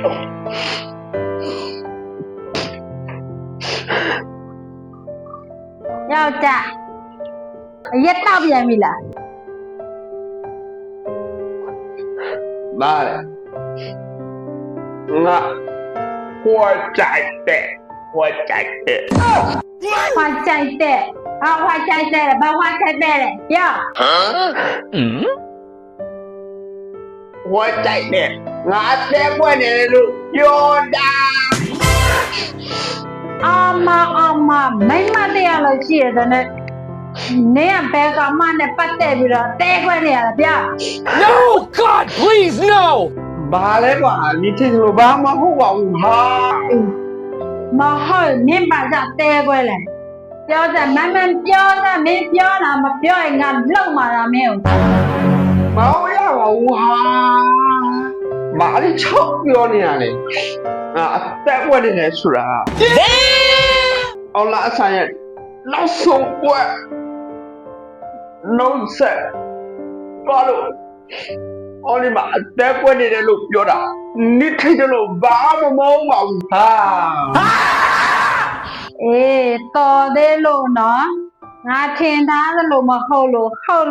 ယောက်ျားအရက်တောက်ပြန်ပြီလားဘာလဲငါဟွာကြိုက်တဲ့ဟွာကြိုက်တဲ့ဟွာကြိုက်တဲ့ဟွာကြိုက်တဲ့ဘာဟွာကြိုက်တဲ့လဲယောက်ဟွာကြိုက်တဲ့ငါအသက်ပွက်နေတယ်လို့ပြောတာအမမိမတရားလို့ရှိရတဲ့နဲ့နေရဘဲကမှနဲ့ပတ်သက်ပြီးတော့တဲခွဲနေရတာဗျ No God please no ဘာလဲကွာဒီထင်လို့ဘာမှမဟုတ်ပါဘူးဟာမဟုတ်နင်းပါကြတဲခွဲလဲပြောစမ်းမပြောစမ်းမင်းပြောတာမပြောရင်ငါလှုပ်မှာလားမင်းမဟုတ်ရပါဘူးဟာဘာလို့ချောက်ပြောနေရလဲငါအသက်ပွက်နေတယ်ဆိုတာအောင်လားအဆိုင်ရဲ့နောက်ဆုံးပွက်လုံးဆက်ဘာလို့အော်ဒီမှာအသက်ပွက်နေတယ်လို့ပြောတာနိထိတ်တယ်လို့ဘာမှမဟုတ်ပါဘူးဟာအေးတော်သေးလို့နော်ငါထင်သားသလိုမဟုတ်လို့ရတော့